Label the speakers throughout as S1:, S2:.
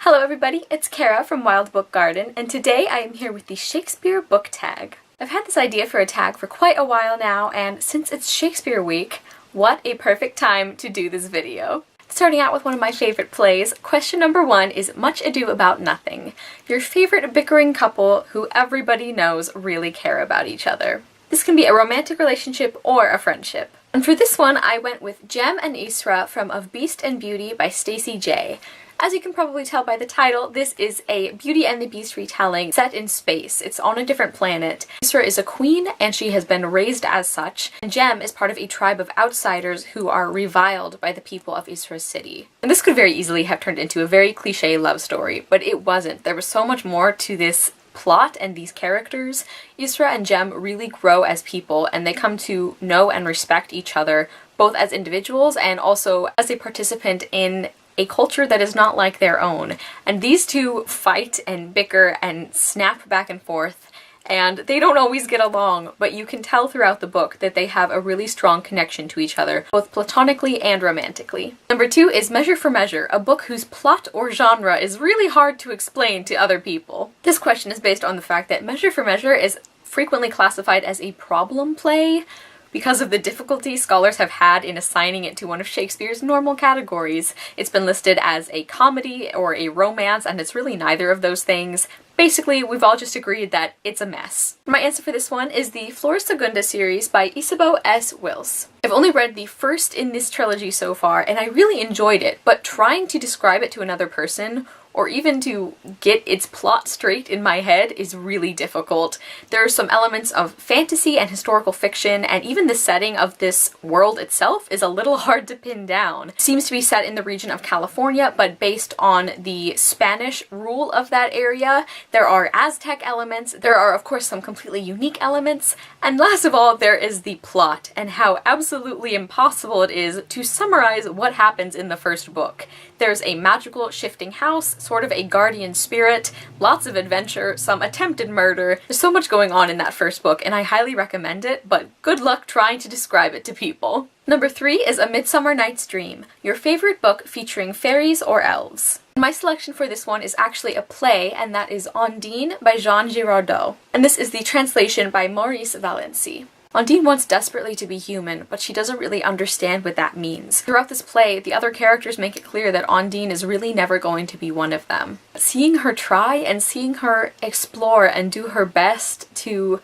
S1: Hello everybody, it's Kara from Wild Book Garden, and today I am here with the Shakespeare book tag. I've had this idea for a tag for quite a while now, and since it's Shakespeare week, what a perfect time to do this video. Starting out with one of my favorite plays, question number 1 is Much Ado About Nothing. Your favorite bickering couple who everybody knows really care about each other. This can be a romantic relationship or a friendship. And for this one, I went with Jem and Isra from Of Beast and Beauty by Stacey J. As you can probably tell by the title, this is a Beauty and the Beast retelling set in space. It's on a different planet. Isra is a queen, and she has been raised as such, and Jem is part of a tribe of outsiders who are reviled by the people of Isra's city. And this could very easily have turned into a very cliche love story, but it wasn't. There was so much more to this plot and these characters. Isra and Jem really grow as people, and they come to know and respect each other, both as individuals and also as a participant in a culture that is not like their own. And these two fight and bicker and snap back and forth, and they don't always get along, but you can tell throughout the book that they have a really strong connection to each other, both platonically and romantically. Number 2 is Measure for Measure, a book whose plot or genre is really hard to explain to other people. This question is based on the fact that Measure for Measure is frequently classified as a problem play, because of the difficulty scholars have had in assigning it to one of Shakespeare's normal categories. It's been listed as a comedy or a romance, and it's really neither of those things. Basically, we've all just agreed that it's a mess. My answer for this one is the Flor Segunda series by Isabeau S. Wills. I've only read the first in this trilogy so far, and I really enjoyed it, but trying to describe it to another person, or even to get its plot straight in my head, is really difficult. There are some elements of fantasy and historical fiction, and even the setting of this world itself is a little hard to pin down. It seems to be set in the region of California, but based on the Spanish rule of that area. There are Aztec elements, there are of course some completely unique elements, and last of all there is the plot, and how absolutely impossible it is to summarize what happens in the first book. There's a magical shifting house, sort of a guardian spirit, lots of adventure, some attempted murder. There's so much going on in that first book, and I highly recommend it, but good luck trying to describe it to people. Number 3 is A Midsummer Night's Dream, your favorite book featuring fairies or elves. My selection for this one is actually a play, and that is Ondine by Jean Girardot. And this is the translation by Maurice Valency. Ondine wants desperately to be human, but she doesn't really understand what that means. Throughout this play, the other characters make it clear that Ondine is really never going to be one of them. Seeing her try and seeing her explore and do her best to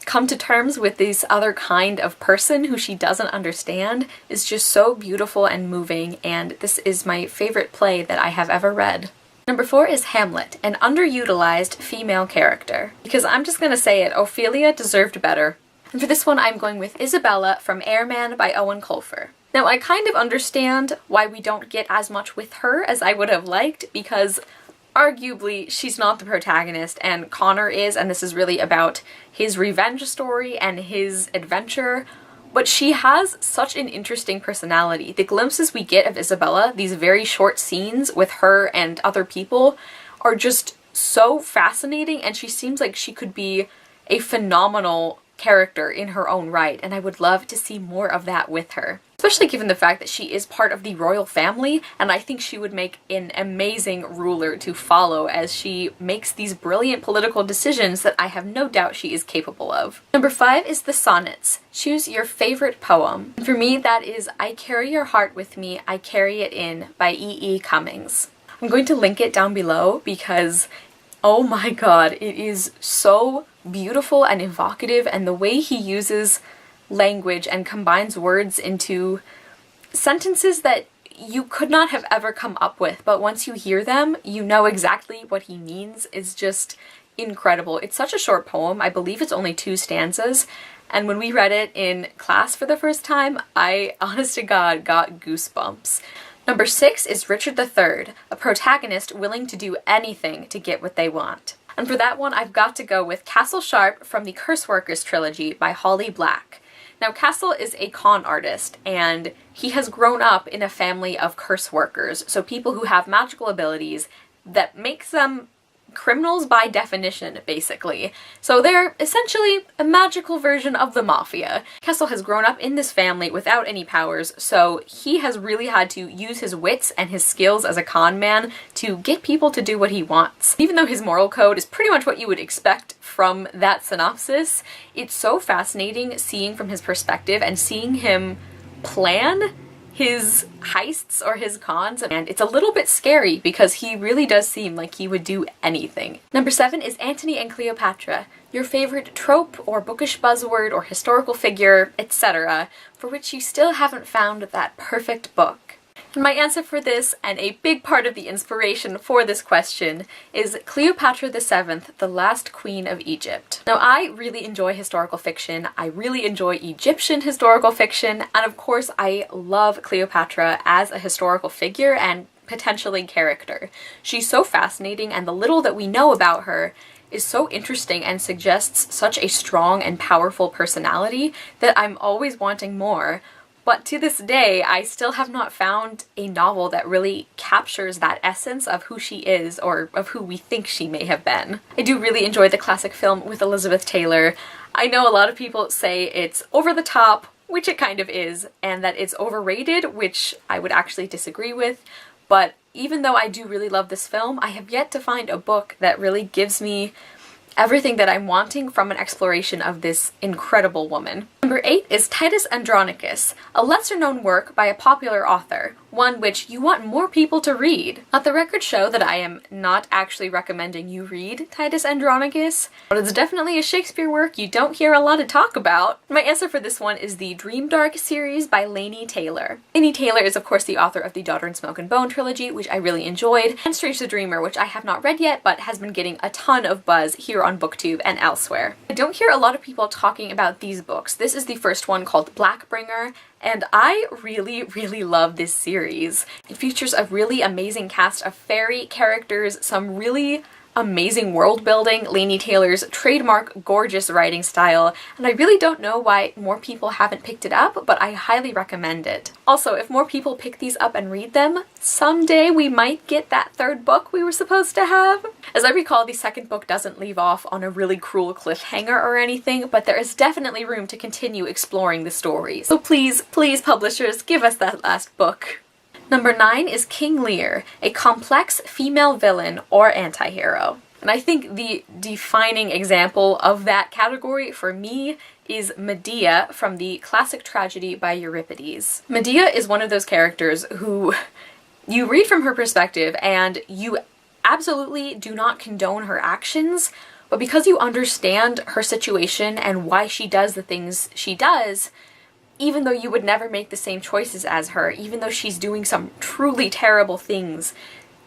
S1: come to terms with this other kind of person who she doesn't understand is just so beautiful and moving, and this is my favorite play that I have ever read. Number 4 is Hamlet, an underutilized female character. Because I'm just gonna say it, Ophelia deserved better. And for this one, I'm going with Isabella from Airman by Owen Colfer. Now, I kind of understand why we don't get as much with her as I would have liked, because arguably she's not the protagonist and Connor is, and this is really about his revenge story and his adventure. But she has such an interesting personality. The glimpses we get of Isabella, these very short scenes with her and other people, are just so fascinating, and she seems like she could be a phenomenal character in her own right, and I would love to see more of that with her. Especially given the fact that she is part of the royal family, and I think she would make an amazing ruler to follow as she makes these brilliant political decisions that I have no doubt she is capable of. Number 5 is the Sonnets. Choose your favorite poem. For me, that is I Carry Your Heart With Me, I Carry It In by E. Cummings. I'm going to link it down below because, oh my god, it is so beautiful and evocative, and the way he uses language and combines words into sentences that you could not have ever come up with, but once you hear them, you know exactly what he means, is just incredible. It's such a short poem. I believe it's only 2 stanzas, and when we read it in class for the first time, I, honest to God, got goosebumps. Number 6 is Richard III, a protagonist willing to do anything to get what they want. And for that one, I've got to go with Castle Sharp from the Curse Workers trilogy by Holly Black. Now, Castle is a con artist, and he has grown up in a family of curse workers, so people who have magical abilities that makes them criminals by definition, basically. So they're essentially a magical version of the mafia. Kessel has grown up in this family without any powers, so he has really had to use his wits and his skills as a con man to get people to do what he wants. Even though his moral code is pretty much what you would expect from that synopsis, it's so fascinating seeing from his perspective and seeing him plan his heists or his cons, and it's a little bit scary because he really does seem like he would do anything. Number 7 is Antony and Cleopatra, your favorite trope or bookish buzzword or historical figure, etc., for which you still haven't found that perfect book. And my answer for this, and a big part of the inspiration for this question, is Cleopatra VII, the last queen of Egypt. Now, I really enjoy historical fiction, I really enjoy Egyptian historical fiction, and of course I love Cleopatra as a historical figure and potentially character. She's so fascinating, and the little that we know about her is so interesting and suggests such a strong and powerful personality that I'm always wanting more. But to this day, I still have not found a novel that really captures that essence of who she is, or of who we think she may have been. I do really enjoy the classic film with Elizabeth Taylor. I know a lot of people say it's over the top, which it kind of is, and that it's overrated, which I would actually disagree with, but even though I do really love this film, I have yet to find a book that really gives me everything that I'm wanting from an exploration of this incredible woman. Number 8 is Titus Andronicus, a lesser-known work by a popular author, one which you want more people to read. Let the record show that I am not actually recommending you read Titus Andronicus, but it's definitely a Shakespeare work you don't hear a lot of talk about. My answer for this one is the Dreamdark series by Laini Taylor. Laini Taylor is of course the author of the Daughter in Smoke and Bone trilogy, which I really enjoyed, and Strange the Dreamer, which I have not read yet but has been getting a ton of buzz here on BookTube and elsewhere. I don't hear a lot of people talking about these books. This is the first one called Blackbringer, and I really, really love this series. It features a really amazing cast of fairy characters, some really amazing world building, Laini Taylor's trademark gorgeous writing style, and I really don't know why more people haven't picked it up, but I highly recommend it. Also, if more people pick these up and read them, someday we might get that third book we were supposed to have. As I recall, the second book doesn't leave off on a really cruel cliffhanger or anything, but there is definitely room to continue exploring the story. So please, please publishers, give us that last book. Number 9 is King Lear, a complex female villain or antihero. And I think the defining example of that category for me is Medea from the classic tragedy by Euripides. Medea is one of those characters who you read from her perspective and you absolutely do not condone her actions, but because you understand her situation and why she does the things she does, even though you would never make the same choices as her, even though she's doing some truly terrible things,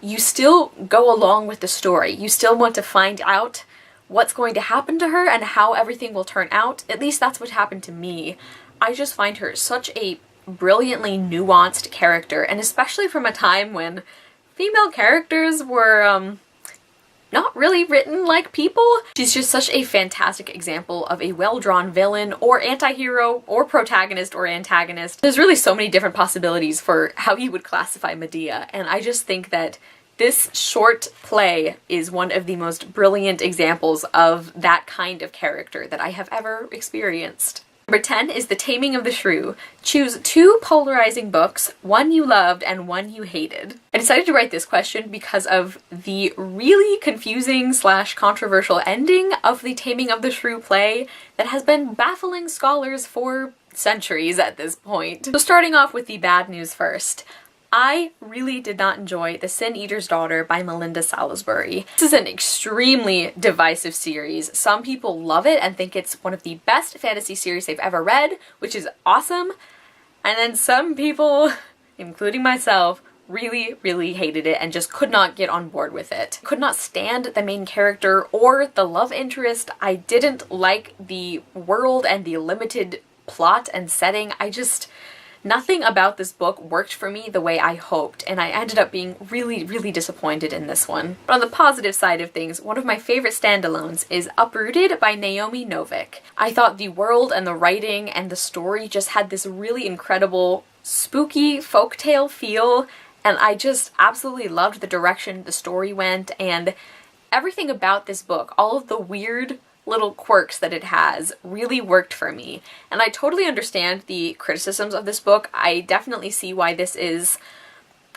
S1: you still go along with the story. You still want to find out what's going to happen to her and how everything will turn out. At least that's what happened to me. I just find her such a brilliantly nuanced character, and especially from a time when female characters were, not really written like people. She's just such a fantastic example of a well-drawn villain or antihero or protagonist or antagonist. There's really so many different possibilities for how you would classify Medea, and I just think that this short play is one of the most brilliant examples of that kind of character that I have ever experienced. Number 10 is The Taming of the Shrew. Choose 2 polarizing books, one you loved and one you hated. I decided to write this question because of the really confusing / controversial ending of the Taming of the Shrew play that has been baffling scholars for centuries at this point. So starting off with the bad news first. I really did not enjoy The Sin Eater's Daughter by Melinda Salisbury. This is an extremely divisive series. Some people love it and think it's one of the best fantasy series they've ever read, which is awesome. And then some people, including myself, really, really hated it and just could not get on board with it. Could not stand the main character or the love interest. I didn't like the world and the limited plot and setting. Nothing about this book worked for me the way I hoped, and I ended up being really, really disappointed in this one. But on the positive side of things, one of my favorite standalones is Uprooted by Naomi Novik. I thought the world and the writing and the story just had this really incredible, spooky folktale feel, and I just absolutely loved the direction the story went, and Everything about this book, all of the weird little quirks that it has, really worked for me. And I totally understand the criticisms of this book. I definitely see why this is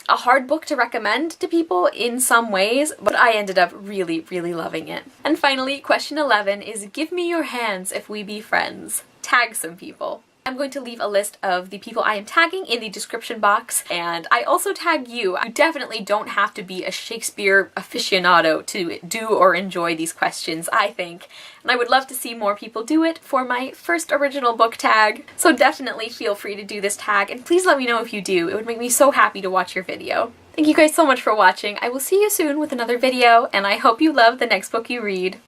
S1: a hard book to recommend to people in some ways, but I ended up really, really loving it. And finally, question 11 is give me your hands if we be friends. Tag some people. I'm going to leave a list of the people I am tagging in the description box, and I also tag you. You definitely don't have to be a Shakespeare aficionado to do or enjoy these questions, I think, and I would love to see more people do it for my first original book tag, so definitely feel free to do this tag, and please let me know if you do. It would make me so happy to watch your video. Thank you guys so much for watching. I will see you soon with another video, and I hope you love the next book you read.